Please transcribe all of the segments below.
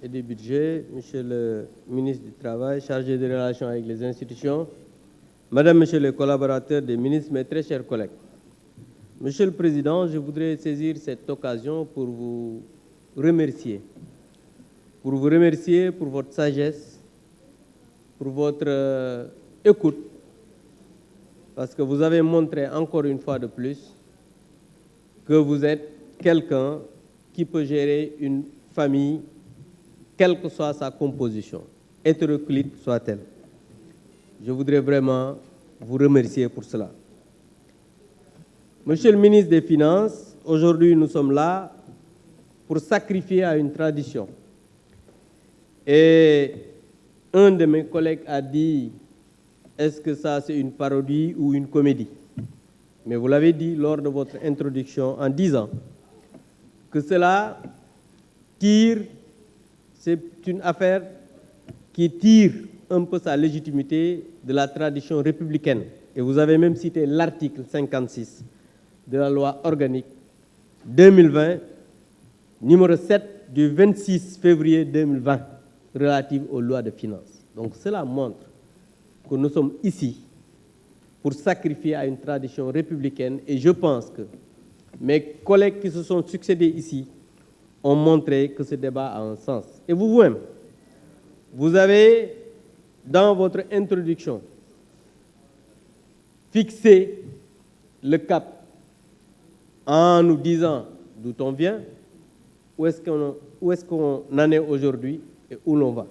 et du Budget, Monsieur le ministre du Travail, chargé des relations avec les institutions, Madame, Monsieur les collaborateurs des ministres, mes très chers collègues. Monsieur le Président, je voudrais saisir cette occasion pour vous remercier. Pour vous remercier pour votre sagesse, pour votre écoute, parce que vous avez montré encore une fois de plus que vous êtes quelqu'un qui peut gérer une famille, quelle que soit sa composition, hétéroclite soit-elle. Je voudrais vraiment vous remercier pour cela. Monsieur le ministre des Finances, aujourd'hui nous sommes là pour sacrifier à une tradition. Et un de mes collègues a dit, est-ce que ça c'est une parodie ou une comédie? Mais vous l'avez dit lors de votre introduction en disant que cela tire, c'est une affaire qui tire un peu sa légitimité de la tradition républicaine. Et vous avez même cité l'article 56 de la loi organique 2020, numéro 7 du 26 février 2020, relative aux lois de finances. Donc cela montre que nous sommes ici pour sacrifier à une tradition républicaine et je pense que mes collègues qui se sont succédés ici ont montré que ce débat a un sens. Et vous-même, vous avez, dans votre introduction, fixé le cap en nous disant d'où on vient, où est-ce qu'on en est aujourd'hui et où l'on va.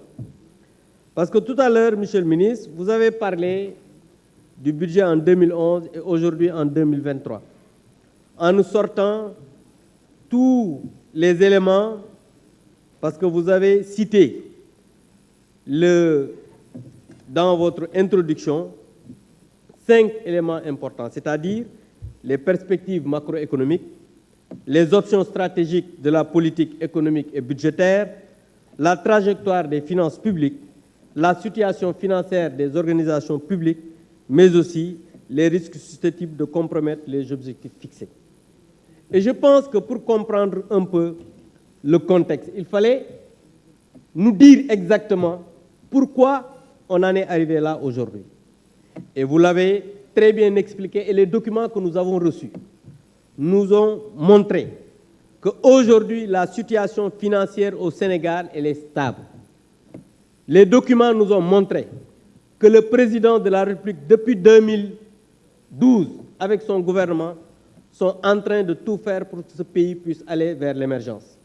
Parce que tout à l'heure, Monsieur le ministre, vous avez parlé du budget en 2011 et aujourd'hui en 2023, en nous sortant tous les éléments, parce que vous avez cité dans votre introduction 5 éléments importants, c'est-à-dire les perspectives macroéconomiques, les options stratégiques de la politique économique et budgétaire, la trajectoire des finances publiques, la situation financière des organisations publiques, mais aussi les risques susceptibles de compromettre les objectifs fixés. Et je pense que pour comprendre un peu le contexte, il fallait nous dire exactement pourquoi on en est arrivé là aujourd'hui. Et vous l'avez très bien expliqué, et les documents que nous avons reçus nous ont montré qu'aujourd'hui, la situation financière au Sénégal, elle est stable. Les documents nous ont montré que le président de la République, depuis 2012, avec son gouvernement, sont en train de tout faire pour que ce pays puisse aller vers l'émergence.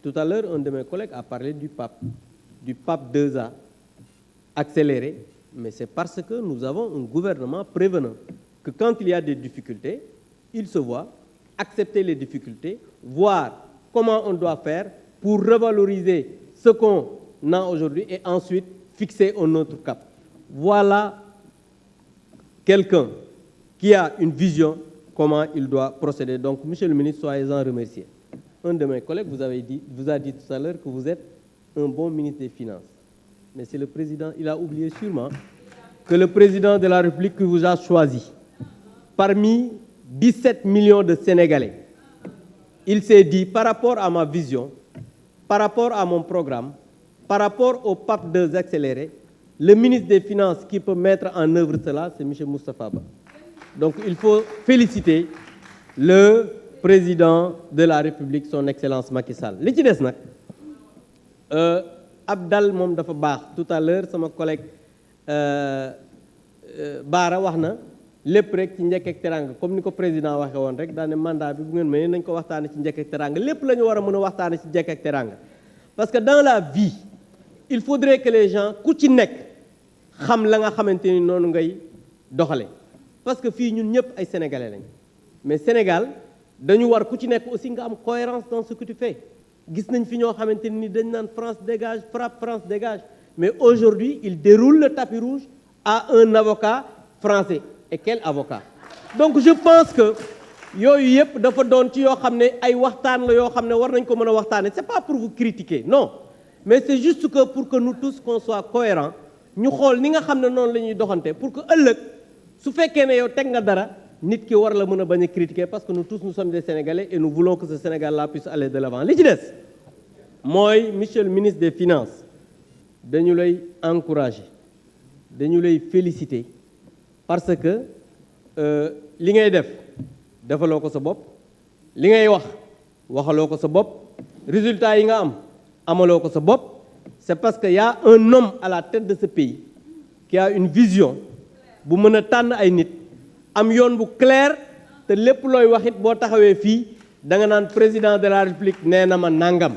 Tout à l'heure, un de mes collègues a parlé du PAP 2A accéléré, mais c'est parce que nous avons un gouvernement prévenant que quand il y a des difficultés, il se voit accepter les difficultés, voir comment on doit faire pour revaloriser ce qu'on a aujourd'hui et ensuite fixer un autre cap. Voilà quelqu'un qui a une vision comment il doit procéder. Donc, Monsieur le ministre, soyez-en remercié. Un de mes collègues vous a dit tout à l'heure que vous êtes un bon ministre des Finances. Mais c'est le président, il a oublié sûrement que le président de la République qui vous a choisi, parmi 17 millions de Sénégalais, il s'est dit, par rapport à ma vision, par rapport à mon programme, par rapport au PAP 2 accéléré, le ministre des Finances qui peut mettre en œuvre cela, c'est M. Moustapha Ba. Donc il faut féliciter le président de la République, son Excellence Macky Sall. Li ci des nag Abdal moom dafa baax. Tout à l'heure sama collègue Baara wax na lépp rek ci njëkk ak teranga comme ni ko président waxee woon rek daane mandat bi bu ngeen mënee nañ ko waxtaane ci njëkk ak teranga lépp la ñu war a mën a waxtaane ci njëkk ak teranga parce que dans la vie il faudrait que les gens ku ci nekk xam la nga xamante ni noonu ngay doxale parce que fii ñun ñëpp ay sénégalais lañ mais Sénégal dañu war ku ci nekk aussi nga am cohérence dans ce que tu fais gis nañ fi ñoo xamante ni dañ naan France dégage frappe France dégage mais aujourd'hui il déroule le tapis rouge à un avocat français et quel avocat donc je pense que yooyu yëpp dafa doon ci yoo xam ne ay waxtaan la yoo xam ne war nañ ko mën a waxtaane c'est pas pour vous critiquer non mais c'est juste que pour que nous tous qu'on soit cohérents ñu xool ni nga xam ne noonu la ñuy doxante pour que ëllëg su fekkee ne yow teg nga dara nit ki war la mën a bañ a critiquer parce que nous tous nous sommes des Sénégalais et nous voulons que ce Sénégal-là puisse aller de l'avant li ci des mooy monsieur le ministre des finances dañu lay encourager dañu lay féliciter parce que li ngay def defaloo ko sa bopp li ngay wax waxaloo ko sa bopp résultat yi nga am amaloo ko sa bopp c'est parce que y a un homme à la tête de ce pays qui a une vision bu mën a tànn ay nit am yoon bu clair te lépp looy wax it boo taxawee fii da nga naan président de la république nee na ma nangam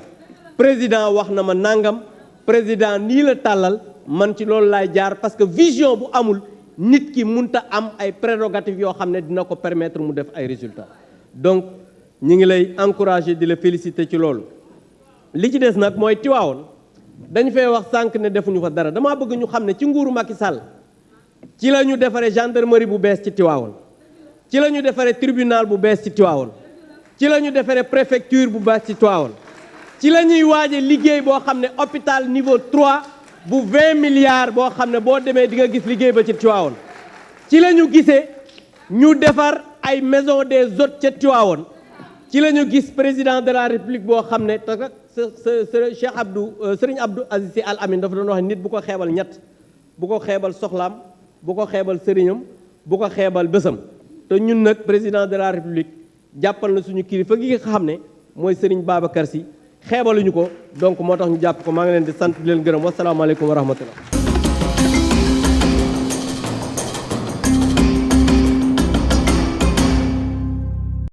président wax na ma nangam président nii la tàllal man ci loolu laay jaar parce que vision bu amul nit ki munta am ay prérogatives yoo xam ne dina ko permettre mu def ay résultats donc ñi ngi lay encourager di la féliciter ci loolu. li ci des nag mooy Tivaouane dañ fay wax sànq ne defuñu fa dara damaa bëgg ñu xam ne ci nguuru Macky Sall ci la ñu defaree gendarmerie bu bees ci Tivaouane ci la ñu defaree tribunal bu bees ci Tivaouane ci la ñu defaree préfecture bu bees ci Tivaouane ci la ñuy waaje liggéey boo xam ne hôpital niveau 3 bu 20 milliards boo xam ne boo demee di nga gis liggéey ba ci Tivaouane ci la ñu gisee ñu defar ay maison des hôtes ca Tivaouane ci la ñu gis président de la république boo xam ne Cheikh Abdou Serigne Abdou Aziz Sy Al Amine dafa doon wax nit bu ko xeebal ñett bu ko xeebal soxlaam bu ko xeebal sëriñam bu ko xeebal bésam te ñun nag président de la république jàppal na suñu kilifa gi nga xam ne mooy Serigne Babacar Sy xeebaluñu ko donc moo tax ñu jàpp ko maa ngi leen di sant di leen gërëm wasalaamaaleykum wa rahmatullah